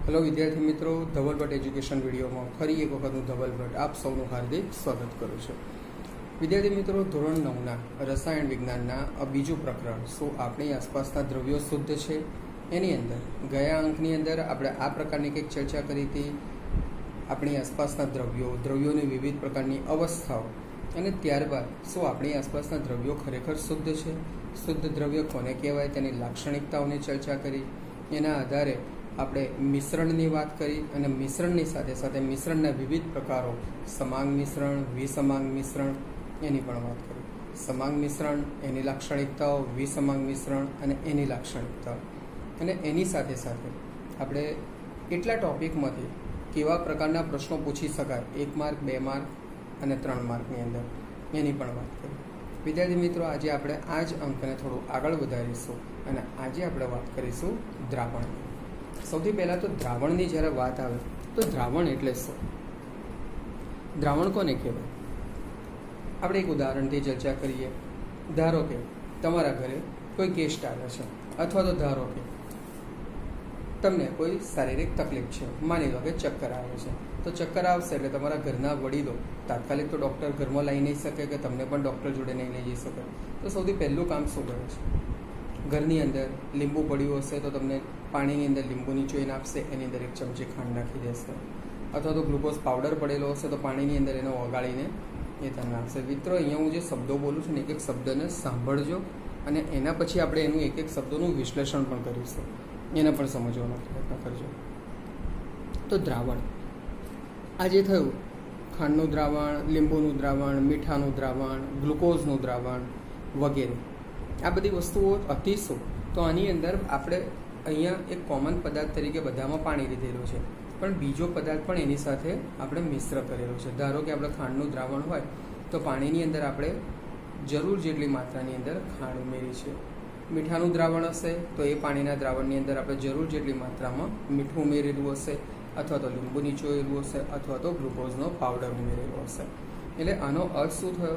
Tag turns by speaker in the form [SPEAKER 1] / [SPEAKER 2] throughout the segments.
[SPEAKER 1] Hello विद्यार्थी मित्रों, धवल Bhatt education video में फरी एक वखत हूँ धवल भट्ट आप सौનું हार्दिक स्वागत करूँ છું। विद्यार्थी मित्रों, धोरण 9 रसायण विज्ञानना बीजू प्रकरण શું આપણી આસપાસના દ્રવ્યો શુદ્ધ છે એની અંદર ગયા અંકની અંદર આપણે આ પ્રકારની કંઈક ચર્ચા કરી હતી। આપણી આસપાસના દ્રવ્યોની વિવિધ પ્રકારની અવસ્થાઓ અને ત્યારબાદ શું આપણી આસપાસના દ્રવ્યો ખરેખર શુદ્ધ છે, શુદ્ધ દ્રવ્ય કોને કહેવાય તેની લાક્ષણિકતાઓની ચર્ચા કરી। એના આધારે આપણે મિશ્રણની વાત કરી અને મિશ્રણની સાથે સાથે મિશ્રણના વિવિધ પ્રકારો સમાંગ મિશ્રણ, વિસમાંગ મિશ્રણ એની પણ વાત કરી। સમાંગ મિશ્રણ એની લાક્ષણિકતાઓ, વિસમાંગ મિશ્રણ અને એની લાક્ષણિકતાઓ અને એની સાથે સાથે આપણે એટલા ટોપિકમાંથી કેવા પ્રકારના પ્રશ્નો પૂછી શકાય 1 માર્ક, 2 માર્ક અને 3 માર્કની અંદર એની પણ વાત કરી। વિદ્યાર્થી મિત્રો, આજે આપણે આ જ અંકને થોડું આગળ વધારીશું અને આજે આપણે વાત કરીશું દ્રાવણની। સૌથી પહેલાં તો દ્રાવણની જ્યારે વાત આવે તો દ્રાવણ એટલે શું, દ્રાવણ કોને કહેવાય? આપણે એક ઉદાહરણથી ચર્ચા કરીએ। ધારો કે તમારા ઘરે કોઈ ગેસ્ટ આવે છે અથવા તો ધારો કે તમને કોઈ શારીરિક તકલીફ છે, માની લો કે ચક્કર આવે છે, તો ચક્કર આવશે એટલે તમારા ઘરના વડીલો તાત્કાલિક તો ડૉક્ટર ઘરમાં લઈ નહીં શકે કે તમને પણ ડૉક્ટર જોડે નહીં લઈ જઈ શકે। તો સૌથી પહેલું કામ શું કરે છે? ઘરની અંદર લીંબુ પડ્યું હશે તો તમને પાણીની અંદર લીંબુ નીચોઈને આપશે, એની અંદર 1 ચમચી ખાંડ નાખી દેશે, અથવા તો ગ્લુકોઝ પાવડર પડેલો હશે તો પાણીની અંદર એને ઓગાળીને એ તમને આપશે। મિત્રો, અહીંયા હું જે શબ્દો બોલું છું ને એક એક શબ્દને સાંભળજો અને એના પછી આપણે એનું એક એક શબ્દોનું વિશ્લેષણ પણ કરીશું, એને પણ સમજવાનો પ્રયત્ન કરજો। તો દ્રાવણ આ જે થયું, ખાંડનું દ્રાવણ, લીંબુનું દ્રાવણ, મીઠાનું દ્રાવણ, ગ્લુકોઝનું દ્રાવણ વગેરે, આ બધી વસ્તુઓ હતી શું? તો આની અંદર આપણે અહીંયા એક કોમન પદાર્થ તરીકે બધામાં પાણી લીધેલું છે, પણ બીજો પદાર્થ પણ એની સાથે આપણે મિશ્ર કરેલો છે। ધારો કે આપણે ખાંડનું દ્રાવણ હોય તો પાણીની અંદર આપણે જરૂર જેટલી માત્રાની અંદર ખાંડ ઉમેરી છે। મીઠાનું દ્રાવણ હશે તો એ પાણીના દ્રાવણની અંદર આપણે જરૂર જેટલી માત્રામાં મીઠું ઉમેરેલું હશે, અથવા તો લીંબુ નીચોયેલું હશે, અથવા તો ગ્લુકોઝનો પાવડર ઉમેરેલો હશે। એટલે આનો અર્થ શું થયો?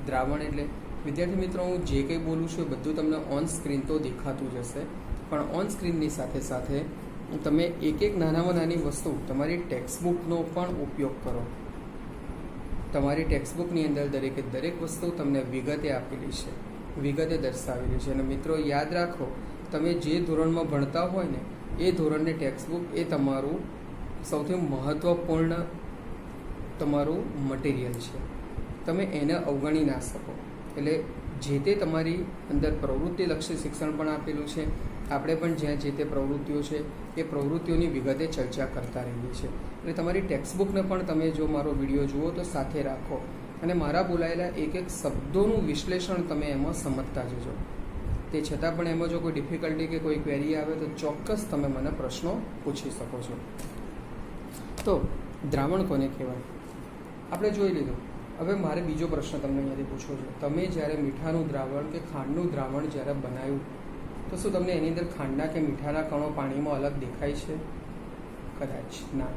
[SPEAKER 1] દ્રાવણ એટલે વિદ્યાર્થી મિત્રો, હું જે કંઈ બોલું છું એ બધું તમને ઓન સ્ક્રીન તો દેખાતું જ હશે, પણ ઓન સ્ક્રીનની સાથે સાથે તમે એક એક નાનામાં નાની વસ્તુ તમારી ટેક્સ્ટબુકનો પણ ઉપયોગ કરો। તમારી ટેક્સ્ટબુકની અંદર દરેકે દરેક વસ્તુ તમને વિગતે આપેલી છે, વિગતે દર્શાવેલી છે। અને મિત્રો યાદ રાખો, તમે જે ધોરણમાં ભણતા હોય ને એ ધોરણની ટેક્સ્ટબુક એ તમારું સૌથી મહત્ત્વપૂર્ણ તમારું મટીરિયલ છે, તમે એને અવગણી ના શકો। એટલે જે તે તમારી અંદર પ્રવૃત્તિલક્ષી શિક્ષણ પણ આપેલું છે, આપણે પણ જ્યાં જે તે પ્રવૃત્તિઓ છે એ પ્રવૃત્તિઓની વિગતે ચર્ચા કરતા રહીએ છીએ। એટલે તમારી ટેક્સ્ટબુકને પણ તમે જો મારો વિડીયો જુઓ તો સાથે રાખો અને મારા બોલાયેલા એક એક શબ્દોનું વિશ્લેષણ તમે એમાં સમજતા જજો। તે છતાં પણ એમાં જો કોઈ ડિફિકલ્ટી કે કોઈ ક્વેરી આવે તો ચોક્કસ તમે મને પ્રશ્નો પૂછી શકો છો। તો દ્રાવણ કોને કહેવાય આપણે જોઈ લીધું। હવે મારે બીજો પ્રશ્ન તમને અહીંયાથી પૂછવો છે, તમે જ્યારે મીઠાનું દ્રાવણ કે ખાંડનું દ્રાવણ જ્યારે બનાવ્યું તો શું તમને એની અંદર ખાંડના કે મીઠાના કણો પાણીમાં અલગ દેખાય છે? કદાચ ના।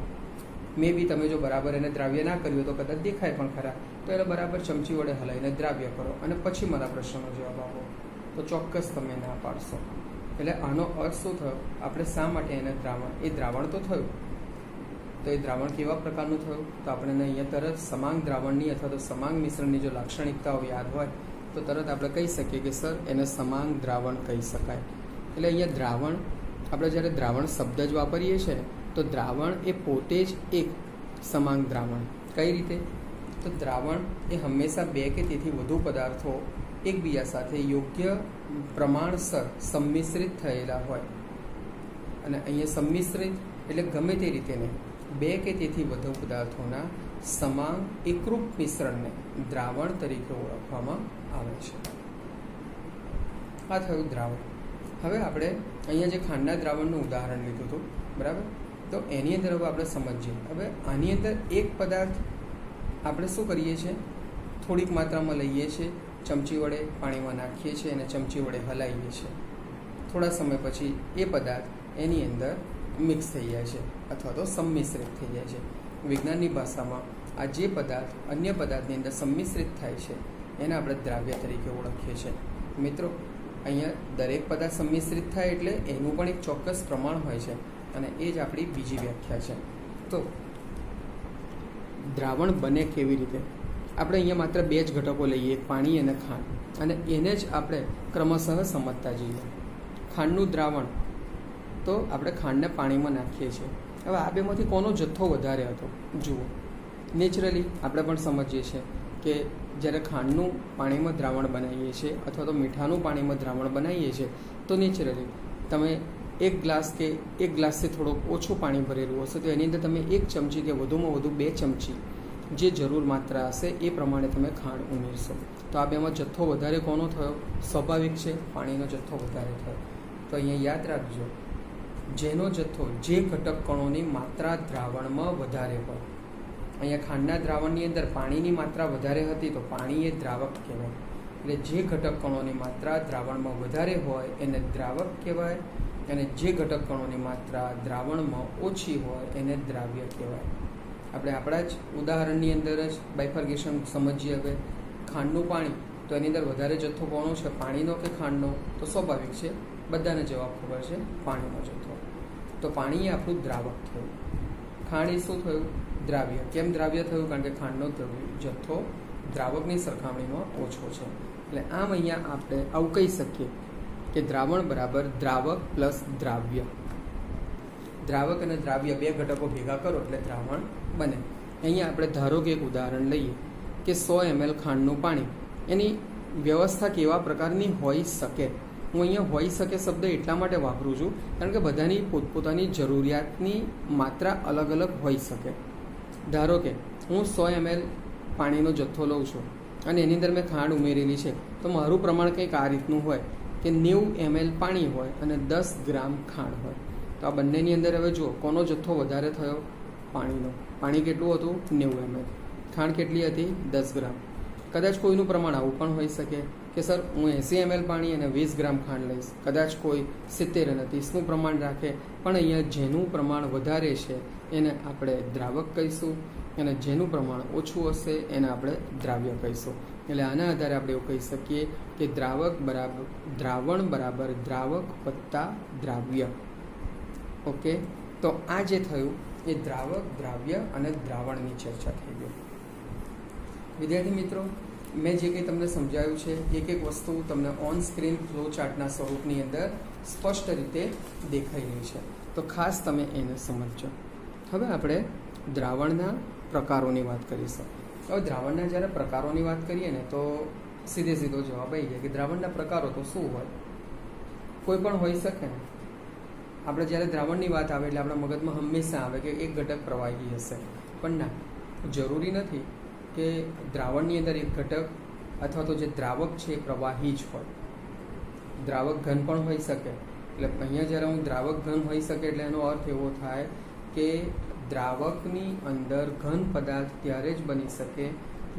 [SPEAKER 1] મે બી તમે જો બરાબર એને દ્રાવ્ય ના કર્યું તો કદાચ દેખાય પણ ખરા, તો એને બરાબર ચમચી વડે હલાવીને દ્રાવ્ય કરો અને પછી મારા પ્રશ્નનો જવાબ આપો તો ચોક્કસ તમે ના પાડશો। એટલે આનો અર્થ શું થયો? આપણે શા માટે એને દ્રાવણ, એ દ્રાવણ તો થયું, તો એ દ્રાવણ કેવા પ્રકારનું થયું? તો આપણને અહીંયા તરત સમાંગ દ્રાવણની અથવા તો સમાંગ મિશ્રણની જો લાક્ષણિકતાઓ યાદ હોય તો તરત આપણે કહી શકીએ કે સર એને સમાંગ દ્રાવણ કહી શકાય। એટલે અહીંયા દ્રાવણ, આપણે જ્યારે દ્રાવણ શબ્દ જ વાપરીએ છીએ ને તો દ્રાવણ એ પોતે જ એક સમાંગ દ્રાવણ। કઈ રીતે? તો દ્રાવણ એ હંમેશા 2 કે તેથી વધુ પદાર્થો એકબીજા સાથે યોગ્ય પ્રમાણસર સંમિશ્રિત થયેલા હોય, અને અહીંયા સંમિશ્રિત એટલે ગમે તે રીતે નહીં, 2 કે તેથી વધુ પદાર્થોના સમાંગ એકરૂપ મિશ્રણને દ્રાવણ તરીકે ઓળખવામાં આવે છે। આ થયું દ્રાવણ। હવે આપણે અહીંયા જે ખાંડના દ્રાવણનું ઉદાહરણ લીધું હતું, બરાબર, તો એની અંદર હવે આપણે સમજીએ। હવે આની અંદર એક પદાર્થ આપણે શું કરીએ છીએ? થોડીક માત્રામાં લઈએ છીએ, ચમચી વડે પાણીમાં નાખીએ છીએ અને ચમચી વડે હલાવીએ છીએ। થોડા સમય પછી એ પદાર્થ એની અંદર મિક્સ થઈ જાય છે અથવા તો સંમિશ્રિત થઈ જાય છે। વિજ્ઞાનની ભાષામાં આ જે પદાર્થ અન્ય પદાર્થની અંદર સંમિશ્રિત થાય છે એને આપણે દ્રાવ્ય તરીકે ઓળખીએ છીએ। મિત્રો, અહીંયા દરેક પદાર્થ સંમિશ્રિત થાય એટલે એનું પણ એક ચોક્કસ પ્રમાણ હોય છે, અને એ જ આપણી બીજી વ્યાખ્યા છે. તો દ્રાવણ બને કેવી રીતે? આપણે અહીંયા માત્ર બે જ ઘટકો લઈએ, પાણી અને ખાંડ, અને એને જ આપણે ક્રમશઃ સમજતા જઈએ. ખાંડનું દ્રાવણ તો આપણે ખાંડને પાણીમાં નાખીએ છીએ. હવે આ બેમાંથી કોનો જથ્થો વધારે હતો? જુઓ, નેચરલી આપણે પણ સમજીએ છીએ કે જ્યારે ખાંડનું પાણીમાં દ્રાવણ બનાવીએ છીએ અથવા તો મીઠાનું પાણીમાં દ્રાવણ બનાવીએ છીએ તો નેચરલી તમે એક ગ્લાસ કે એક ગ્લાસથી થોડુંક ઓછું પાણી ભરેલું હશે તો એની અંદર તમે 1 ચમચી કે વધુમાં વધુ 2 ચમચી જે જરૂર માત્રા હશે એ પ્રમાણે તમે ખાંડ ઉમેરશો. તો આ બેમાં જથ્થો વધારે કોનો થયો? સ્વાભાવિક છે, પાણીનો જથ્થો વધારે થયો. તો અહીંયા યાદ રાખજો, જેનો જથ્થો જે ઘટક કણોની માત્રા દ્રાવણમાં વધારે હોય. અહીંયા ખાંડના દ્રાવણની અંદર પાણીની માત્રા વધારે હતી તો પાણી એ દ્રાવક કહેવાય. એટલે જે ઘટક કણોની માત્રા દ્રાવણમાં વધારે હોય એને દ્રાવક કહેવાય, અને જે ઘટક કણોની માત્રા દ્રાવણમાં ઓછી હોય એને દ્રાવ્ય કહેવાય. આપણે આપણા જ ઉદાહરણની અંદર જ બાયફર્ગેશન સમજીએ. હવે ખાંડનું પાણી, તો એની અંદર વધારે જથ્થો કોનો છે? પાણીનો કે ખાંડનો? તો સ્વાભાવિક છે, બધાને જવાબ ખબર છે, પાણીનો જથ્થો. તો પાણી એ આપણું દ્રાવક થયું. ખાંડ એ શું થયું? દ્રાવ્ય. કેમ દ્રાવ્ય થયું? કારણ કે ખાંડનો જથ્થો દ્રાવકની સરખામણીમાં ઓછો છે. એટલે આમ અહીંયા આપણે આવું કહી શકીએ કે દ્રાવણ બરાબર દ્રાવક પ્લસ દ્રાવ્ય. દ્રાવક અને દ્રાવ્ય બે ઘટકો ભેગા કરો એટલે દ્રાવણ બને. અહીંયા આપણે ધારો કે એક ઉદાહરણ લઈએ કે 100 ml ખાંડનું પાણી, એની વ્યવસ્થા કેવા પ્રકારની હોઈ શકે? હું અહીંયા હોઈ શકે શબ્દ એટલા માટે વાપરું છું કારણ કે બધાની પોતપોતાની જરૂરિયાતની માત્રા અલગ અલગ હોઈ શકે. ધારો કે હું 100 ml પાણીનો જથ્થો લઉં છું અને એની અંદર મેં ખાંડ ઉમેરેલી છે, તો મારું પ્રમાણ કંઈક આ રીતનું હોય કે 90 ml પાણી હોય અને 10 ગ્રામ ખાંડ હોય. તો આ બંનેની અંદર હવે જુઓ કોનો જથ્થો વધારે થયો? પાણીનો. પાણી કેટલું હતું? 90 ml. ખાંડ કેટલી હતી? 10 ગ્રામ. કદાચ કોઈનું પ્રમાણ આવું પણ હોઈ શકે કે સર હું 80 ml પાણી અને 20 ગ્રામ ખાંડ લઈશ. કદાચ કોઈ 70 અને 30નું પ્રમાણ રાખે. પણ અહીંયા જેનું પ્રમાણ વધારે છે એને આપણે દ્રાવક કહીશું અને જેનું પ્રમાણ ઓછું હશે એને આપણે દ્રાવ્ય કહીશું. એટલે આના આધારે આપણે એવું કહી શકીએ કે દ્રાવણ બરાબર દ્રાવક વત્તા દ્રાવ્ય. ઓકે, તો આ જે થયું એ દ્રાવક, દ્રાવ્ય અને દ્રાવણની ચર્ચા થઈ ગઈ. વિદ્યાર્થી મિત્રો, મેં જે કંઈ તમને સમજાવ્યું છે એક એક વસ્તુ તમને ઓન સ્ક્રીન ફ્લો ચાર્ટના સ્વરૂપની અંદર સ્પષ્ટ રીતે દેખાઈ રહી છે, તો ખાસ તમે એને સમજજો. હવે આપણે દ્રાવણના પ્રકારોની વાત કરીશું. હવે દ્રાવણના જ્યારે પ્રકારોની વાત કરીએ ને તો સીધો જવાબ આવી જાય કે દ્રાવણના પ્રકારો તો શું હોય? કોઈ પણ હોઈ શકે ને. આપણે જ્યારે દ્રાવણની વાત આવે એટલે આપણા મગજમાં હંમેશા આવે કે એક ઘટક પ્રવાહી હશે, પણ ના, જરૂરી નથી કે દ્રાવણની અંદર એક ઘટક અથવા તો જે દ્રાવક છે એ પ્રવાહી જ હોય. દ્રાવક ઘન પણ હોઈ શકે. એટલે અહીંયા જ્યારે હું દ્રાવક ઘન હોઈ શકે એટલે એનો અર્થ એવો થાય કે દ્રાવકની અંદર ઘન પદાર્થ ત્યારે જ બની શકે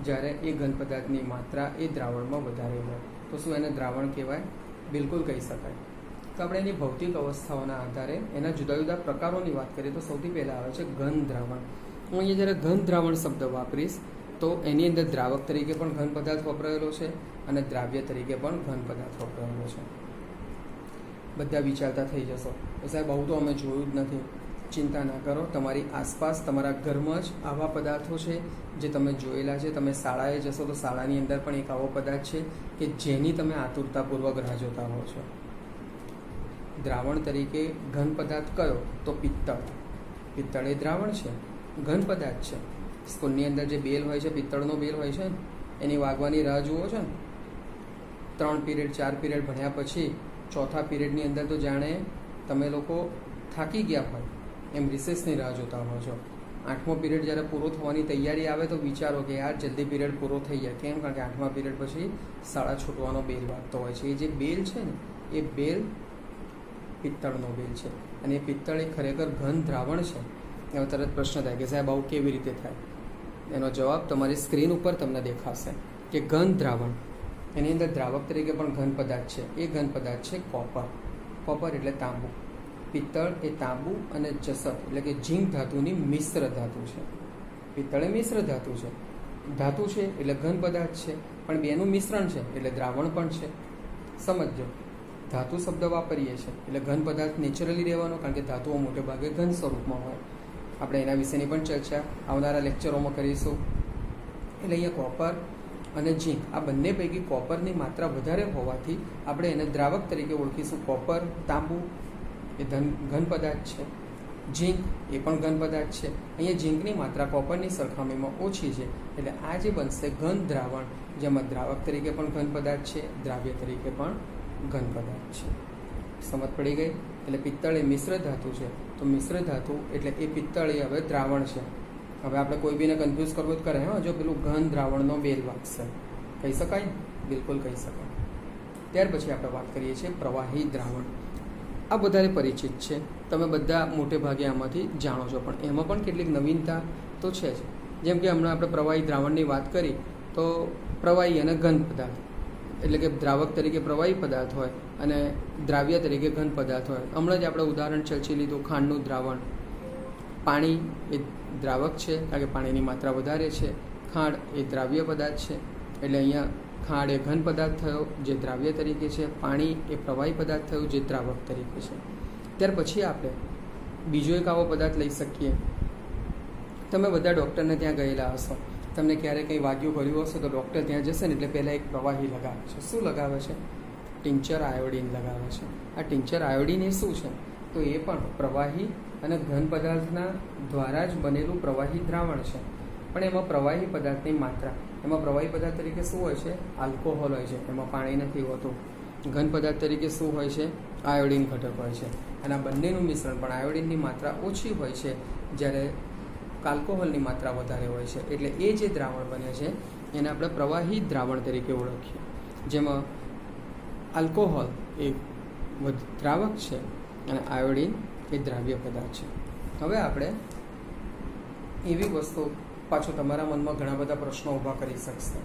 [SPEAKER 1] જ્યારે એ ઘન પદાર્થની માત્રા એ દ્રાવણમાં વધારે હોય. તો શું એને દ્રાવણ કહેવાય? બિલકુલ કહી શકાય. તો આપણે એની ભૌતિક અવસ્થાઓના આધારે એના જુદા જુદા પ્રકારોની વાત કરીએ તો સૌથી પહેલાં આવે છે ઘન દ્રાવણ. હું અહીંયા જ્યારે ઘન દ્રાવણ શબ્દ વાપરીશ તો એની અંદર દ્રાવક તરીકે પણ ઘન પદાર્થ વપરાયેલો છે અને દ્રાવ્ય તરીકે પણ ઘન પદાર્થ વપરાયેલો છે. બધા વિચારતા થઈ જશો તો સાહેબ આવું તો અમે જોયું જ નથી. ચિંતા ના કરો, તમારી આસપાસ તમારા ઘરમાં જ આવા પદાર્થો છે જે તમે જોયેલા છે. તમે શાળાએ જશો તો શાળાની અંદર પણ એક આવો પદાર્થ છે કે જેની તમે આતુરતાપૂર્વક રાહ જોતા હો છો. દ્રાવણ તરીકે ઘન પદાર્થ કયો? તો પિત્તળ. પિત્તળ એ દ્રાવણ છે, ઘન પદાર્થ છે. સ્કૂલની અંદર જે બેલ હોય છે, પિત્તળનો બેલ હોય છે, એની વાગવાની રાહ જુઓ છો ને. 3 પીરિયડ 4 પીરિયડ ભણ્યા પછી ચોથા પીરિયડની અંદર તો જાણે તમે લોકો થાકી ગયા હોય એમ રિસેસની રાહ જોતા હો છો. 8મો પીરિયડ જ્યારે પૂરો થવાની તૈયારી આવે તો વિચારો કે યાર જલ્દી પીરિયડ પૂરો થઈ જાય. કેમ? કારણ કે 8મા પીરિયડ પછી શાળા છૂટવાનો બેલ વાગતો હોય છે. એ જે બેલ છે ને એ બેલ પિત્તળનો બેલ છે અને એ પિત્તળ એ ખરેખર ઘન દ્રાવણ છે. હવે તરત પ્રશ્ન થાય કે સાહેબ આવું કેવી રીતે થાય? એનો જવાબ તમારી સ્ક્રીન ઉપર તમને દેખાશે કે ઘન દ્રાવણ, એની અંદર દ્રાવક તરીકે પણ ઘન પદાર્થ છે. એ ઘન પદાર્થ છે કોપર. કોપર એટલે તાંબુ. પિત્તળ એ તાંબુ અને જસત એટલે કે ઝીંક ધાતુની મિશ્ર ધાતુ છે. પિત્તળ એ મિશ્ર ધાતુ છે. ધાતુ છે એટલે ઘન પદાર્થ છે, પણ બેનું મિશ્રણ છે એટલે દ્રાવણ પણ છે. સમજો, ધાતુ શબ્દ વાપરીએ છીએ એટલે ઘન પદાર્થ નેચરલી રહેવાનો, કારણ કે ધાતુઓ મોટે ભાગે ઘન સ્વરૂપમાં હોય. આપણે એના વિશેની પણ ચર્ચા આવનારા લેક્ચરોમાં કરીશું. એટલે અહીંયા કોપર અને ઝીંક આ બંને પૈકી કોપરની માત્રા વધારે હોવાથી આપણે એને દ્રાવક તરીકે ઓળખીશું. કોપર, તાંબુ એ ઘન પદાર્થ છે, ઝીંક એ પણ ઘન પદાર્થ છે. અહીંયા ઝીંકની માત્રા કોપરની સરખામણીમાં ઓછી છે, એટલે આ જે બનશે ઘન દ્રાવણ, જેમાં દ્રાવક તરીકે પણ ઘન પદાર્થ છે, દ્રાવ્ય તરીકે પણ ઘન પદાર્થ છે. સમજ પડી ગઈ? એટલે પિત્તળ એ મિશ્ર ધાતુ છે, તો મિશ્ર ધાતુ એટલે એ પિત્તળ એ હવે દ્રાવણ છે. હવે આપણે કોઈ બીને કન્ફ્યુઝ કરવું જ કરે, હા, જો પેલું ઘન દ્રાવણનો બેલ વાગશે, કહી શકાય? બિલકુલ કહી શકાય. ત્યાર પછી આપણે વાત કરીએ છીએ પ્રવાહી દ્રાવણ. આ વધારે પરિચિત છે, તમે બધા મોટે ભાગે આમાંથી જાણો છો, પણ એમાં પણ કેટલીક નવીનતા તો છે જ. જેમ કે હમણાં આપણે પ્રવાહી દ્રાવણની વાત કરી, તો પ્રવાહી અને ઘન પદાર્થ, એટલે કે દ્રાવક તરીકે પ્રવાહી પદાર્થ હોય અને દ્રાવ્ય તરીકે ઘન પદાર્થ હોય. હમણાં જ આપણે ઉદાહરણ ચર્ચી લીધું ખાંડનું દ્રાવણ. પાણી એ દ્રાવક છે, કારણ કે પાણીની માત્રા વધારે છે. ખાંડ એ દ્રાવ્ય પદાર્થ છે, એટલે અહીંયા ખાંડ એ ઘન પદાર્થ થયો જે દ્રાવ્ય તરીકે છે, પાણી એ પ્રવાહી પદાર્થ થયું જે દ્રાવક તરીકે છે. ત્યાર પછી આપણે બીજો એક આવો પદાર્થ લઈ શકીએ. તમે બધા ડૉક્ટરને ત્યાં ગયેલા હશો, તમને ક્યારે કંઈ વાગ્યું કર્યું હશે તો ડૉક્ટર ત્યાં જશે ને એટલે પહેલાં એક પ્રવાહી લગાવે છે. શું લગાવે છે? ટિંચર આયોડિન લગાવે છે. આ ટિંચર આયોડિન એ શું છે? તો એ પણ પ્રવાહી અને ઘન પદાર્થના દ્વારા જ બનેલું પ્રવાહી દ્રાવણ છે. પણ એમાં પ્રવાહી પદાર્થની માત્રા, એમાં પ્રવાહી પદાર્થ તરીકે શું હોય છે? આલ્કોહોલ હોય છે, એમાં પાણી નથી હોતું. ઘન પદાર્થ તરીકે શું હોય છે? આયોડિન ઘટક હોય છે. અને આ બંનેનું મિશ્રણ પણ આયોડિનની માત્રા ઓછી હોય છે, જ્યારે આલ્કોહોલની માત્રા વધારે હોય છે. એટલે એ જે દ્રાવણ બને છે એને આપણે પ્રવાહી દ્રાવણ તરીકે ઓળખીએ, જેમાં આલ્કોહોલ એ દ્રાવક છે અને આયોડિન એ દ્રાવ્ય પદાર્થ છે. હવે આપણે એવી વસ્તુ, પાછું તમારા મનમાં ઘણા બધા પ્રશ્નો ઊભા કરી શકશે.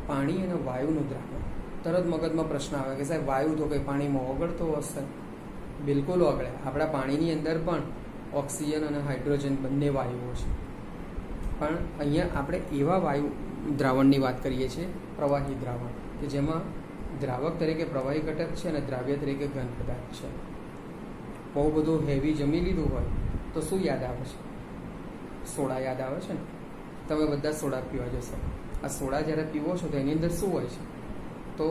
[SPEAKER 1] પાણી અને વાયુનું દ્રાવણ, તરત મગજમાં પ્રશ્ન આવે કે સાહેબ વાયુ તો કંઈ પાણીમાં ઓગળતો હશે? બિલકુલ ઓગળે. આપણા પાણીની અંદર પણ ઓક્સિજન અને હાઇડ્રોજન બંને વાયુઓ છે. પણ અહીંયા આપણે એવા વાયુ દ્રાવણની વાત કરીએ છીએ, પ્રવાહી દ્રાવણ, કે જેમાં દ્રાવક તરીકે પ્રવાહી ઘટક છે અને દ્રાવ્ય તરીકે ઘન પદાર્થ છે. બહુ બધું હેવી જમી લીધું હોય તો શું યાદ આવે છે? સોડા યાદ આવે છે ને? તમે બધા સોડા પીવા જશો. આ સોડા જ્યારે પીવો છો તો એની અંદર શું હોય છે? તો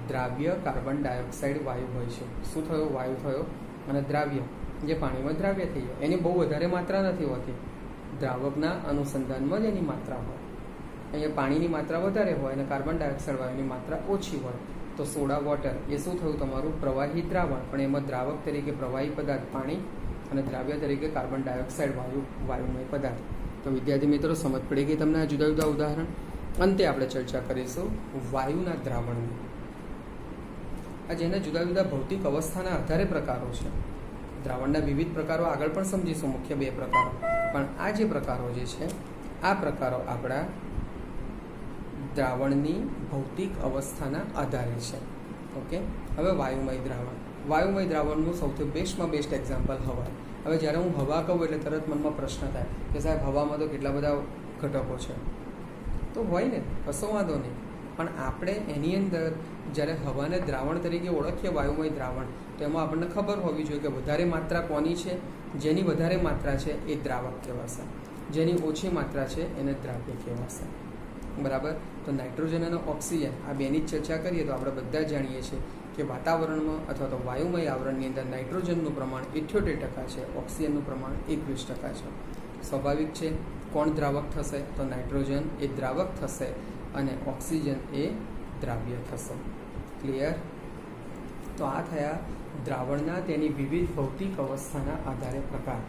[SPEAKER 1] દ્રાવ્ય કાર્બન ડાયોક્સાઇડ વાયુ હોય છે. શું થયો? વાયુ થયો. અને દ્રાવ્ય જે પાણીમાં દ્રાવ્ય થઈ જાય, એની બહુ વધારે માત્રા નથી હોતી, દ્રાવકના અનુસંધાનમાં જ એની માત્રા હોય. અહીંયા પાણીની માત્રા વધારે હોય અને કાર્બન ડાયોક્સાઇડ વાયુની માત્રા ઓછી હોય. તો સોડા વોટર એ શું થયું? તમારું પ્રવાહી દ્રાવણ, પણ એમાં દ્રાવક તરીકે પ્રવાહી પદાર્થ પાણી અને દ્રાવ્ય તરીકે કાર્બન ડાયોક્સાઇડ વાયુમય પદાર્થ. તો વિદ્યાર્થી મિત્રો, સમજ પડી ગઈ તમને આ જુદા જુદા ઉદાહરણ? અંતે આપણે ચર્ચા કરીશું વાયુના દ્રાવણની. આ જેના જુદા જુદા ભૌતિક અવસ્થાના આધારે પ્રકારો છે. દ્રાવણના વિવિધ પ્રકારો આગળ પણ સમજીશું, મુખ્ય 2 પ્રકારો. પણ આ જે પ્રકારો જે છે, આ પ્રકારો આપણા દ્રાવણની ભૌતિક અવસ્થાના આધારે છે. ઓકે. હવે વાયુમય દ્રાવણ. વાયુમય દ્રાવણનું સૌથી બેસ્ટમાં બેસ્ટ એક્ઝામ્પલ હવા. હવે જ્યારે હું હવા કહું એટલે તરત મનમાં પ્રશ્ન થાય કે સાહેબ હવામાં તો કેટલા બધા ઘટકો છે. તો હોય ને, કશો વાંધો નહીં. પણ આપણે એની અંદર જ્યારે હવાને દ્રાવણ તરીકે ઓળખીએ, વાયુમય દ્રાવણ, તો એમાં આપણને ખબર હોવી જોઈએ કે વધારે માત્રા કોની છે? જેની વધારે માત્રા છે એ દ્રાવક કહેવાશે, જેની ઓછી માત્રા છે એને દ્રાવ્ય કહેવાશે. બરાબર? તો નાઇટ્રોજન અને ઓક્સિજન આ બેની જ ચર્ચા કરીએ તો આપણે બધા જાણીએ છીએ કે વાતાવરણમાં અથવા તો વાયુમય આવરણની અંદર નાઇટ્રોજનનું પ્રમાણ 78% છે, ઓક્સિજનનું પ્રમાણ 21% છે. સ્વાભાવિક છે. કોણ દ્રાવક થશે? તો નાઇટ્રોજન એ દ્રાવક થશે અને ઓક્સિજન એ દ્રાવ્ય થશે. ક્લિયર? તો આ થયા દ્રાવણના તેની વિવિધ ભૌતિક અવસ્થાના આધારે પ્રકાર.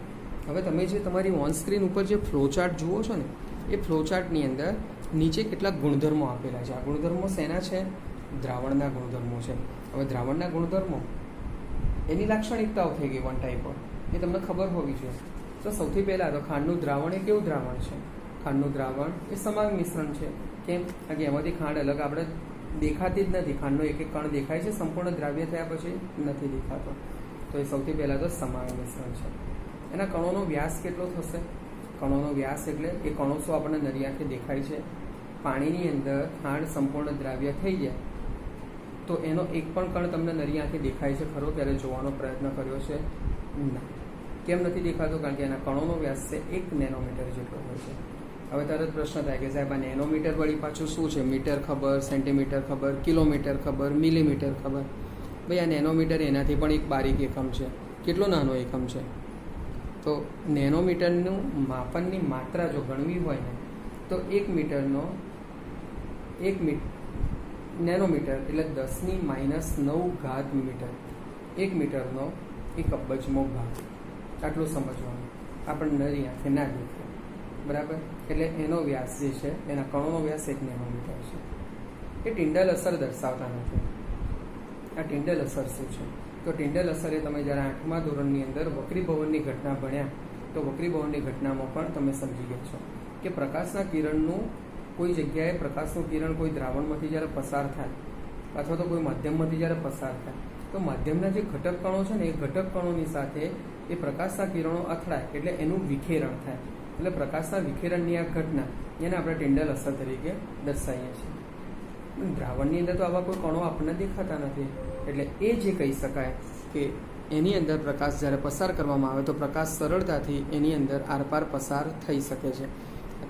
[SPEAKER 1] હવે તમે જે તમારી ઓન સ્ક્રીન ઉપર જે ફ્લોચાર્ટ જુઓ છો ને, એ ફ્લોચાર્ટની અંદર નીચે કેટલાક ગુણધર્મો આપેલા છે. આ ગુણધર્મો શેના છે? દ્રાવણના ગુણધર્મો છે. હવે દ્રાવણના ગુણધર્મો, એની લાક્ષણિકતાઓ થઈ ગઈ 1 ટાઈપ ઓફ, એ તમને ખબર હોવી જોઈએ. તો સૌથી પહેલાં તો ખાંડનું દ્રાવણ એ કેવું દ્રાવણ છે? ખાંડનું દ્રાવણ એ સમાંગ મિશ્રણ છે. કેમ? કારણ કે એમાંથી ખાંડ અલગ આપણે દેખાતી જ નથી. ખાંડનો એક એક કણ દેખાય છે, સંપૂર્ણ દ્રાવ્ય થયા પછી નથી દેખાતો. તો એ સૌથી પહેલાં તો સમાંગ મિશ્રણ છે. એના કણોનો વ્યાસ કેટલો થશે? કણોનો વ્યાસ એટલે એ કણો શું આપણને નરી આંખે દેખાય છે? પાણીની અંદર ખાંડ સંપૂર્ણ દ્રાવ્ય થઈ જાય તો એનો એક પણ કણ તમને નરી આંખે દેખાય છે ખરો? ત્યારે જોવાનો પ્રયત્ન કર્યો છે? ના. કેમ નથી દેખાતો? કારણ કે એના કણોનો વ્યાસ છે 1 નેનોમીટર જેટલો હોય છે. હવે તરત પ્રશ્ન થાય કે સાહેબ આ નેનોમીટર વળી પાછું શું છે? મીટર ખબર, સેન્ટીમીટર ખબર, કિલોમીટર ખબર, મિલીમીટર ખબર. ભાઈ આ નેનોમીટર એનાથી પણ એક બારીક એકમ છે. કેટલો નાનો એકમ છે? તો નેનોમીટરનું માપનની માત્રા જો ગણવી હોય ને તો 1 મીટરનો નેનોમીટર એટલે 10⁻⁹ મીટર. 1 મીટરનો 1 અબજમો ભાગ. આટલું સમજવાનું. આપણને નરી આંખે ના દેખાય, બરાબર? એટલે એનો વ્યાસ જે છે, એના કણોનો વ્યાસ 1 નેનોમીટર છે. એ ટિન્ડલ અસર દર્શાવતા નથી. આ ટિન્ડલ અસર શું છે? તો ટિન્ડલ અસર એ તમે જ્યારે 8મા ધોરણની અંદર વક્રીભવનની ઘટના ભણ્યા તો વક્રીભવનની ઘટનામાં પણ તમે સમજી ગયા છો કે પ્રકાશના કિરણનું કોઈ જગ્યાએ પ્રકાશનું કિરણ કોઈ દ્રાવણમાંથી જ્યારે પસાર થાય અથવા તો કોઈ માધ્યમમાંથી જ્યારે પસાર થાય તો માધ્યમના જે ઘટક કણો છે ને એ ઘટક કણોની સાથે એ પ્રકાશના કિરણો અથડાય એટલે એનું વિખેરણ થાય. એટલે પ્રકાશના વિખેરણની આ ઘટના એને આપણે ટિન્ડલ અસર તરીકે દર્શાવીએ છીએ. દ્રાવણની અંદર તો આવા કોઈ કણો આપણને દેખાતા નથી. એટલે એ જે કહી શકાય કે એની અંદર પ્રકાશ જ્યારે પસાર કરવામાં આવે તો પ્રકાશ સરળતાથી એની અંદર આરપાર પસાર થઈ શકે છે.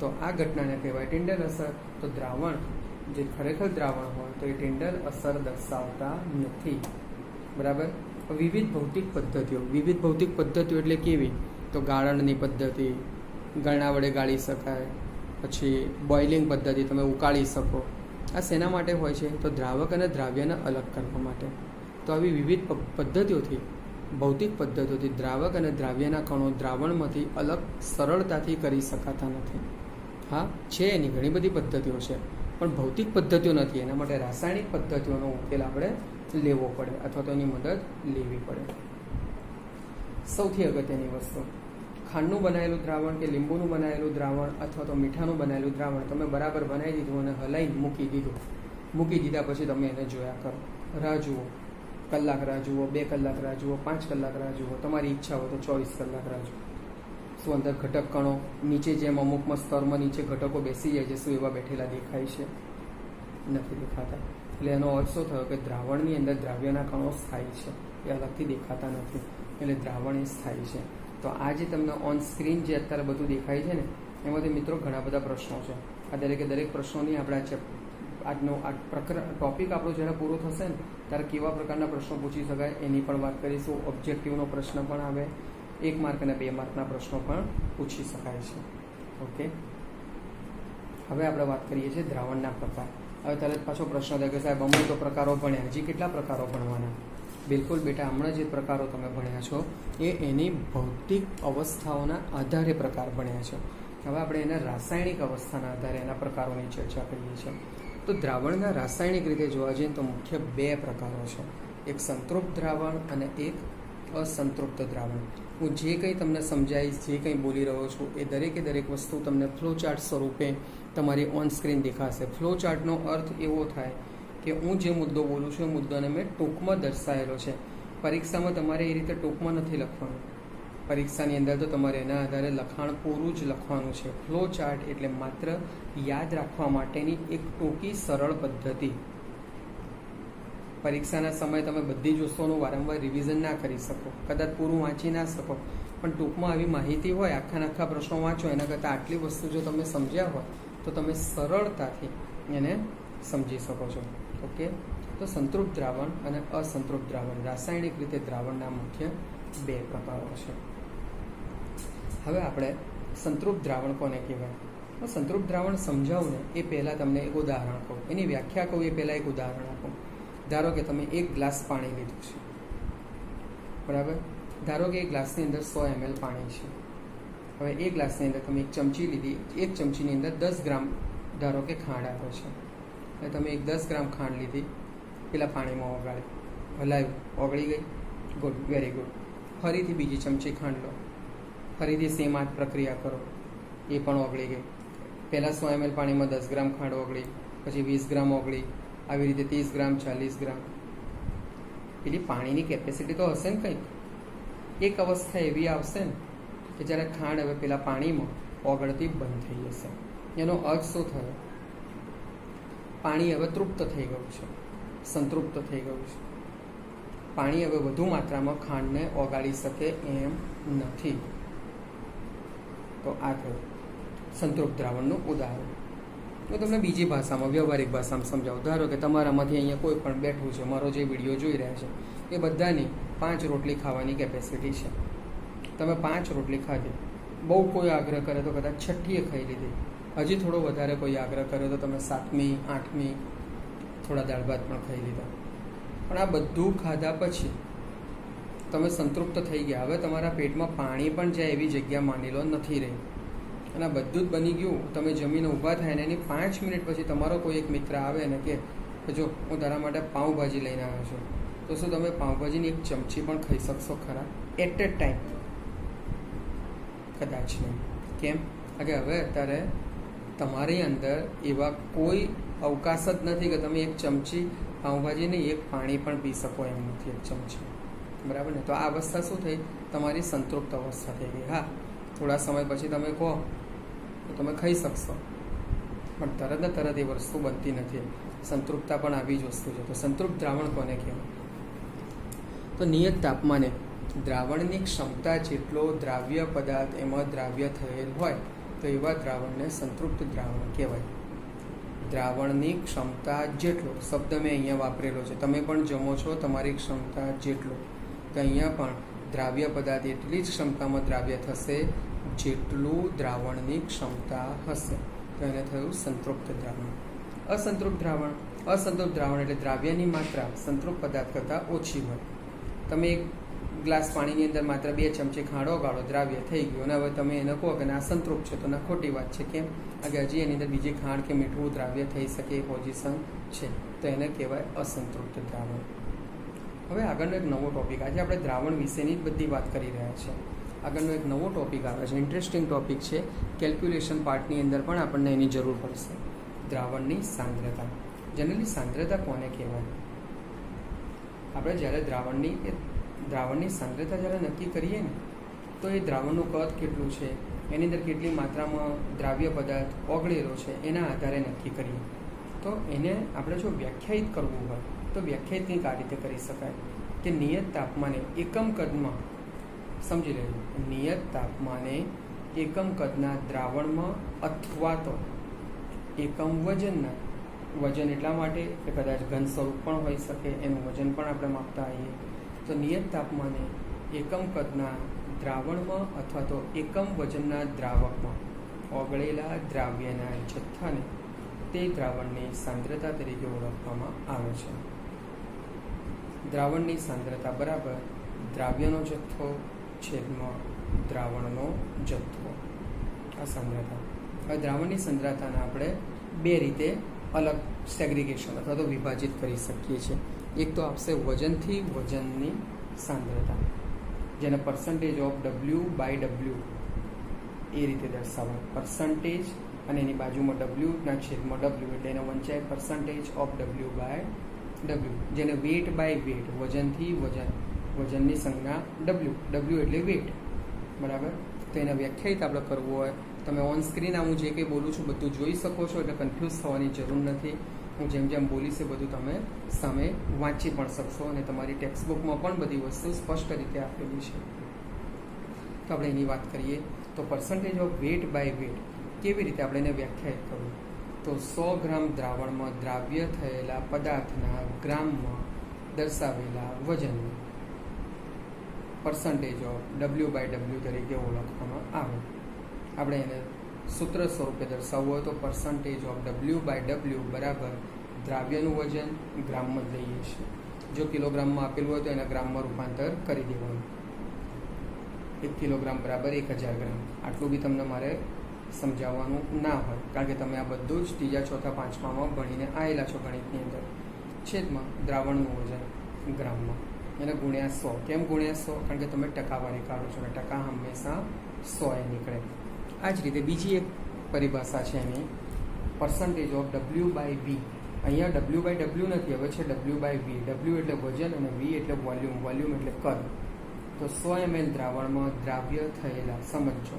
[SPEAKER 1] તો આ ઘટનાને કહેવાય ટિન્ડલ અસર. તો દ્રાવણ જે ખરેખર દ્રાવણ હોય તો એ ટિન્ડલ અસર દર્શાવતા નથી, બરાબર? વિવિધ ભૌતિક પદ્ધતિઓ એટલે કેવી? તો ગાળણની પદ્ધતિ, ગળણા વડે ગાળી શકાય, પછી બોઇલિંગ પદ્ધતિ, તમે ઉકાળી શકો. આ શેના માટે હોય છે? તો દ્રાવક અને દ્રાવ્યને અલગ કરવા માટે. તો આવી વિવિધ પદ્ધતિઓથી, ભૌતિક પદ્ધતિઓથી દ્રાવક અને દ્રાવ્યના કણો દ્રાવણમાંથી અલગ સરળતાથી કરી શકાતા નથી. હા, છે એની ઘણી બધી પદ્ધતિઓ છે, પણ ભૌતિક પદ્ધતિઓ નથી. એના માટે રાસાયણિક પદ્ધતિઓનો ઉકેલ આપણે લેવો પડે અથવા તો એની મદદ લેવી પડે. સૌથી અગત્યની વસ્તુ, ખાંડનું બનાવેલું દ્રાવણ કે લીંબુનું બનાવેલું દ્રાવણ અથવા તો મીઠાનું બનાવેલું દ્રાવણ તમે બરાબર બનાવી દીધું અને હલાઈને મૂકી દીધા પછી તમે એને જોયા કરો. રાહ જુઓ, કલાક રાહ જુઓ, 2 કલાક રાહ જુઓ, 5 કલાક રાહ જુઓ, તમારી ઈચ્છા હોય તો 24 કલાક રાહ જુઓ. શું અંદર ઘટક કણો નીચે જેમ અમુકમાં સ્તરમાં નીચે ઘટકો બેસી જાય છે શું એવા બેઠેલા દેખાય છે? નથી દેખાતા. એટલે એનો અર્થ શું થયો કે દ્રાવણની અંદર દ્રાવ્યના કણો સ્થાયી છે, એ અલગથી દેખાતા નથી. એટલે દ્રાવણ એ સ્થાયી છે. તો આ જે તમને ઓન સ્ક્રીન જે અત્યારે બધું દેખાય છે ને એમાંથી મિત્રો ઘણા બધા પ્રશ્નો છે. આ દરેક પ્રશ્નોની આપણે આજનો આ ટોપિક આપણો જ્યારે પૂરો થશે ને ત્યારે કેવા પ્રકારના પ્રશ્નો પૂછી શકાય એની પણ વાત કરીશું. ઓબ્જેક્ટિવનો પ્રશ્ન પણ આવે, 1 માર્ક અને 2 માર્કના પ્રશ્નો પણ પૂછી શકાય છે. ઓકે, હવે આપણે વાત કરીએ છીએ દ્રાવણના પ્રકાર. હવે તરત પાછો પ્રશ્ન થાય કે સાહેબ અમે તો પ્રકારો ભણ્યા, હજી કેટલા પ્રકારો ભણવાના? બિલકુલ બેટા, હમણાં જે પ્રકારો તમે ભણ્યા છો એ એની ભૌતિક અવસ્થાઓના આધારે પ્રકાર ભણ્યા છો. હવે આપણે એના રાસાયણિક અવસ્થાના આધારે એના પ્રકારોની ચર્ચા કરીએ છીએ. તો દ્રાવણના રાસાયણિક રીતે જોવા જઈએ તો મુખ્ય 2 પ્રકારો છે. એક સંતૃપ્ત દ્રાવણ અને એક અસંતૃપ્ત દ્રાવણ. હું જે કંઈ તમને સમજાવીશ, જે કંઈ બોલી રહ્યો છું એ દરેક વસ્તુ તમને ફ્લો ચાર્ટ સ્વરૂપે તમારી ઓન સ્ક્રીન દેખાશે. ફ્લો ચાર્ટનો અર્થ એવો થાય કે હું જે મુદ્દો બોલું છું એ મુદ્દાને મેં ટૂંકમાં દર્શાવેલો છે. પરીક્ષામાં તમારે એ રીતે ટૂંકમાં નથી લખવાનું. પરીક્ષાની અંદર તો તમારે એના આધારે લખાણ પૂરું જ લખવાનું છે. ફ્લો ચાર્ટ એટલે માત્ર યાદ રાખવા માટેની એક ટૂંકી સરળ પદ્ધતિ. પરીક્ષાના સમયે તમે બધી જ વસ્તુઓનું વારંવાર રિવિઝન ના કરી શકો, કદાચ પૂરું વાંચી ના શકો, પણ ટૂંકમાં આવી માહિતી હોય, આખા પ્રશ્નો વાંચો એના કરતાં આટલી વસ્તુ જો તમે સમજ્યા હોય તો તમે સરળતાથી એને સમજી શકો છો. ઓકે, તો સંતૃપ્ત દ્રાવણ અને અસંતૃપ્ત દ્રાવણ રાસાયણિક રીતે દ્રાવણના મુખ્ય 2 પ્રકારો છે. હવે આપણે સંતૃપ્ત દ્રાવણ કોને કહેવાય? સંતૃપ્ત દ્રાવણ સમજાવું ને એ પહેલાં તમને એક ઉદાહરણ કહું, એની વ્યાખ્યા કહું એ પહેલાં એક ઉદાહરણ આપું. ધારો કે તમે 1 ગ્લાસ પાણી લીધું છે, બરાબર? ધારો કે એ ગ્લાસની અંદર 100 ml પાણી છે. હવે એ ગ્લાસની અંદર તમે 1 ચમચી લીધી, 1 ચમચીની અંદર 10 ગ્રામ ધારો કે ખાંડ આવે છે. એટલે તમે 10 ગ્રામ ખાંડ લીધી, પેલા પાણીમાં ઓગાળી, હલાવ્યું, ઓગળી ગઈ, ગુડ, વેરી ગુડ. ફરીથી બીજી ચમચી ખાંડ લો, ફરીથી સેમ આ પ્રક્રિયા કરો, એ પણ ઓગળી ગઈ. પહેલાં 100 ml પાણીમાં 10 ગ્રામ ખાંડ ઓગળી, પછી 20 ગ્રામ ઓગળી, આવી રીતે 30 ગ્રામ, 40 ગ્રામ. પેલી પાણીની કેપેસિટી તો હશે ને કંઈક, એક અવસ્થા એવી આવશે ને કે જ્યારે ખાંડ હવે પેલા પાણીમાં ઓગળતી બંધ થઈ જશે. એનો અર્થ શું થયો? પાણી હવે તૃપ્ત થઈ ગયું છે. સંતૃપ્ત થઈ ગયું છે. પાણી હવે વધુ માત્રામાં ખાંડને ઓગાળી શકે એમ નથી. તો આ થયું સંતૃપ્ત દ્રાવણનું ઉદાહરણ. હું તમને બીજી ભાષામાં, વ્યવહારિક ભાષામાં સમજાવું. ધારો કે તમારામાંથી અહીંયા કોઈ પણ બેઠું છે, મારો જે વિડીયો જોઈ રહ્યા છે, એ બધાની 5 રોટલી ખાવાની કેપેસિટી છે. તમે 5 રોટલી ખાધી, બહુ કોઈ આગ્રહ કરે તો કદાચ 6ઠીએ ખાઈ લીધી, હજી થોડો વધારે કોઈ આગ્રહ કર્યો તો તમે 7મી 8મી થોડા દાળ ભાત પણ ખાઈ લીધા. પણ આ બધું ખાધા પછી તમે સંતૃપ્ત થઈ ગયા. હવે તમારા પેટમાં પાણી પણ જાય એવી જગ્યા માની લો નથી રહી, અને આ બધું જ બની ગયું. તમે જમીને ઊભા થાય ને એની 5 મિનિટ પછી તમારો કોઈ એક મિત્ર આવે ને કે જો હું તારા માટે પાઉંભાજી લઈને આવ્યો છું, તો શું તમે પાઉંભાજીની એક ચમચી પણ ખાઈ શકશો ખરા? એટ એ ટાઈમ કદાચ નહીં. કેમ? કે હવે અત્યારે તમારી અંદર એવા કોઈ અવકાશ જ નથી કે તમે એક ચમચી પાઉંભાજી નહીં, એક પાણી પણ પી શકો એમ નથી, એક ચમચી. બરાબર ને? તો આ અવસ્થા શું થઈ? તમારી સંતૃપ્ત અવસ્થા થઈ ગઈ. હા, થોડા સમય પછી તમે કહો તો તમે ખાઈ શકશો, પણ તરત ને તરત એ વસ્તુ બનતી નથી. સંતૃપ્તતા પણ આવી જ વસ્તુ છે. તો સંતૃપ્ત દ્રાવણ કોને કહેવાય? તો નિયત તાપમાને દ્રાવણની ક્ષમતા જેટલો દ્રાવ્ય પદાર્થ એમાં દ્રાવ્ય થયેલ હોય તો એવા દ્રાવણને સંતૃપ્ત દ્રાવણ કહેવાય. દ્રાવણની ક્ષમતા જેટલો શબ્દ મેં અહીંયા વાપરેલો છે. તમે પણ જમો છો તમારી ક્ષમતા જેટલો, તો અહીંયા પણ દ્રાવ્ય પદાર્થ એટલી જ ક્ષમતામાં દ્રાવ્ય થશે જેટલું દ્રાવણની ક્ષમતા હશે. તો એને થયું સંતૃપ્ત દ્રાવણ. અસંતૃપ્ત દ્રાવણ એટલે દ્રાવ્યની માત્રા સંતૃપ્ત પદાર્થ કરતાં ઓછી હોય. તમે એક ગ્લાસ પાણીની અંદર માત્ર 2 ચમચી ખાંડ ઓગાળો, દ્રાવ્ય થઈ ગયું, અને હવે તમે એને કહો કે આ સંતૃપ્ત છે, તો ના, ખોટી વાત છે. કેમ? કે હજી એની અંદર બીજી ખાંડ કે મીઠું દ્રાવ્ય થઈ શકે એ પોઝિશન છે, તો એને કહેવાય અસંતૃપ્ત દ્રાવણ. હવે આગળનો એક નવો ટોપિક. આજે આપણે દ્રાવણ વિશેની જ બધી વાત કરી રહ્યા છીએ. આગળનો એક નવો ટોપિક આવે છે, ઇન્ટરેસ્ટિંગ ટોપિક છે. કેલ્ક્યુલેશન પાર્ટની અંદર પણ આપણને એની જરૂર પડશે. દ્રાવણની સાંદ્રતા. જનરલી સાંદ્રતા કોને કહેવાય? આપણે જ્યારે દ્રાવણની સાંદ્રતા જ્યારે નક્કી કરીએ ને, તો એ દ્રાવણનું કદ કેટલું છે, એની અંદર કેટલી માત્રામાં દ્રાવ્ય પદાર્થ ઓગળેલો છે, એના આધારે નક્કી કરીએ. તો એને આપણે જો વ્યાખ્યાયિત કરવું હોય તો વ્યાખ્યાયિત કંઈક આ રીતે કરી શકાય કે નિયત તાપમાને એકમ કદમાં, સમજી લેજો, નિયત તાપમાને એકમ કદના દ્રાવણમાં અથવા તો એકમ વજનના, વજન એટલા માટે કે કદાચ ઘન સ્વરૂપ પણ હોઈ શકે, એનું વજન પણ આપણે માપતા આવીએ. તો નિયત તાપમાને એકમ કદના દ્રાવણમાં અથવા તો એકમ વજનના દ્રાવકમાં ઓગળેલા દ્રાવ્યના જથ્થાને તે દ્રાવણની સાંદ્રતા તરીકે ઓળખવામાં આવે છે. દ્રાવણની સાંદ્રતા બરાબર દ્રાવ્યનો જથ્થો છેદમાં દ્રાવણનો જથ્થો. આ સાંદ્રતા. હવે દ્રાવણની સાંદ્રતાને આપણે 2 રીતે અલગ સેગ્રિગેશન અથવા તો વિભાજિત કરી શકીએ છીએ. એક તો આપશે વજનથી વજનની સાંદ્રતા, જેને પર્સન્ટેજ ઓફ W/W એ રીતે દર્શાવાય. પર્સન્ટેજ અને એની બાજુમાં W/W એટલે એને વંચાય પર્સન્ટેજ ઓફ W/W, જેને વેટ/વેટ, વજનથી વજન, વજનની સંજ્ઞા W એટલે વેટ. બરાબર? તો એને વ્યાખ્યાયિત આપણે કરવું હોય, તમે ઓન સ્ક્રીન હું જે કંઈ બોલું છું બધું જોઈ શકો છો, એટલે કન્ફ્યુઝ થવાની જરૂર નથી. હું જેમ જેમ બોલીશ એ બધું તમે સામે વાંચી પણ શકશો, અને તમારી ટેક્સ્ટબુકમાં પણ બધી વસ્તુ સ્પષ્ટ રીતે આપેલી છે. તો આપણે એની વાત કરીએ તો પર્સન્ટેજ ઓફ વેટ/વેટ કેવી રીતે આપણે એને વ્યાખ્યાયિત કરવું? તો 100 ગ્રામ દ્રાવણમાં દ્રાવ્ય થયેલા પદાર્થના ગ્રામમાં દર્શાવેલા વજનને પર્સન્ટેજ ઓફ W/W તરીકે ઓળખવામાં આવે. આપણે એને સૂત્ર સ્વરૂપે દર્શાવવું હોય તો પર્સન્ટેજ ઓફ W/W બરાબર દ્રાવ્યનું વજન ગ્રામમાં જ લઈએ છીએ. જો કિલોગ્રામમાં આપેલું હોય તો એના ગ્રામમાં રૂપાંતર કરી દેવાનું. 1 કિલોગ્રામ બરાબર 1000 ગ્રામ. આટલું બી તમને મારે સમજાવવાનું ના હોય, કારણ કે તમે આ બધું જ 3જા 4થા 5મામાં ભણીને આવેલા છો ગણિતની અંદર. છેદમાં દ્રાવણનું વજન ગ્રામમાં, એને ગુણ્યા 100. કેમ ગુણ્યા 100? કારણ કે તમે ટકાવારી કાઢો છો, અને ટકા હંમેશા 100 નીકળે. આ જ રીતે બીજી એક પરિભાષા છે એની, પર્સન્ટેજ ઓફ W/V. અહીંયા W/W નથી, હવે છે W/V. W એટલે વજન અને V એટલે વોલ્યુમ. વોલ્યુમ એટલે કદ. તો 100 ml દ્રાવણમાં દ્રાવ્ય થયેલા, સમજો,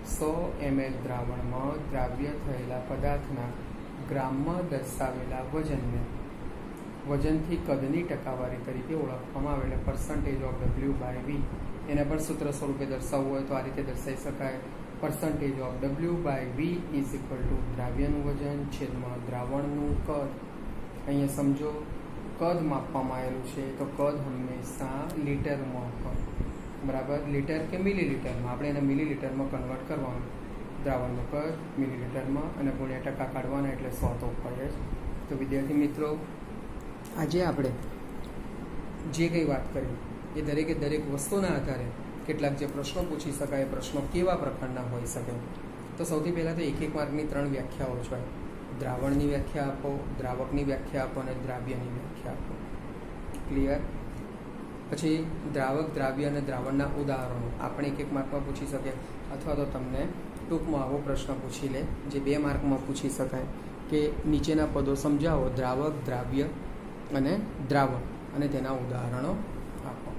[SPEAKER 1] 100 ml દ્રાવણમાં દ્રાવ્ય થયેલા પદાર્થના ગ્રામમાં દર્શાવેલા વજનને વજનથી કદની ટકાવારી તરીકે ઓળખવામાં આવે એટલે percentage of W by V. એને પણ સૂત્ર સ્વરૂપે દર્શાવવું હોય તો આ રીતે દર્શાવી શકાય. Percentage of W by V is equal to દ્રાવ્યનું વજન છેદમાં દ્રાવણનું કદ. અહીંયા સમજો કદ માપવામાં આવેલું છે તો કદ હંમેશા લીટરમાં હોય, બરાબર. લીટર કે મિલીલીટરમાં, આપણે એને મિલીલીટરમાં કન્વર્ટ કરવાનું. દ્રાવણનું કદ મિલીલીટરમાં અને ગુણ્યા ટકા કાઢવાના એટલે 100 તો પડે જ. તો વિદ્યાર્થી મિત્રો, આજે આપણે જે કંઈ વાત કરી એ દરેકે દરેક વસ્તુના આધારે કેટલાક જે પ્રશ્નો પૂછી શકાય એ પ્રશ્નો કેવા પ્રકારના હોઈ શકે. તો સૌથી પહેલાં તો 1-1 માર્કની 3 વ્યાખ્યાઓ છે. દ્રાવણની વ્યાખ્યા આપો, દ્રાવકની વ્યાખ્યા આપો અને દ્રાવ્યની વ્યાખ્યા આપો. ક્લિયર? પછી દ્રાવક, દ્રાવ્ય અને દ્રાવણના ઉદાહરણો આપણે 1-1 માર્કમાં પૂછી શકે, અથવા તો તમને ટૂંકમાં આવો પ્રશ્ન પૂછી લે જે 2 માર્કમાં પૂછી શકાય કે નીચેના પદો સમજાવો, દ્રાવક, દ્રાવ્ય અને દ્રાવણ, અને તેના ઉદાહરણો આપો.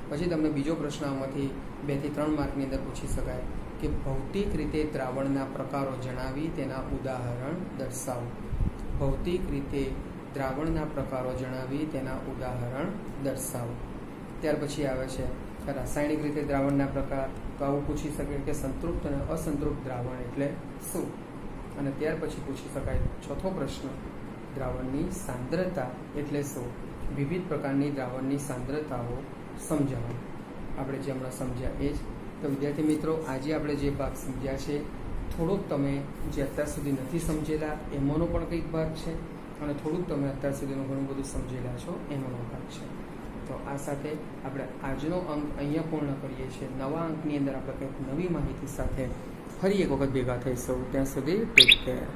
[SPEAKER 1] પછી તમને બીજો પ્રશ્ન આમાંથી 2 થી 3 માર્કની અંદર પૂછી શકાય કે ભૌતિક રીતે દ્રાવણના પ્રકારો જણાવી તેના ઉદાહરણ દર્શાવો. ભૌતિક રીતે દ્રાવણના પ્રકારો જણાવી તેના ઉદાહરણ દર્શાવો. ત્યાર પછી આવે છે રાસાયણિક રીતે દ્રાવણના પ્રકાર. તો આવું પૂછી શકે કે સંતૃપ્ત અને અસંતૃપ્ત દ્રાવણ એટલે શું. અને ત્યાર પછી પૂછી શકાય ચોથો પ્રશ્ન, દ્રાવણની સાંદ્રતા એટલે શું. વિવિધ પ્રકારની દ્રાવણની સાંદ્રતાઓ સમજાવો. આપણે જે હમણાં સમજ્યા એ જ. તો વિદ્યાર્થી મિત્રો, આજે આપણે જે ભાગ સમજ્યા છે થોડુંક તમે જે અત્યાર સુધી નથી સમજેલા એમાંનો પણ કંઈક ભાગ છે, અને થોડુંક તમે અત્યાર સુધીનું ઘણું બધું સમજેલા છો એમાંનો ભાગ છે. તો આ સાથે આપણે આજનો અંક અહીંયા પૂર્ણ કરીએ છીએ. નવા અંકની અંદર આપણે કંઈક નવી માહિતી સાથે ફરી એક વખત ભેગા થઈશું. ત્યાં સુધી ટેક કેર.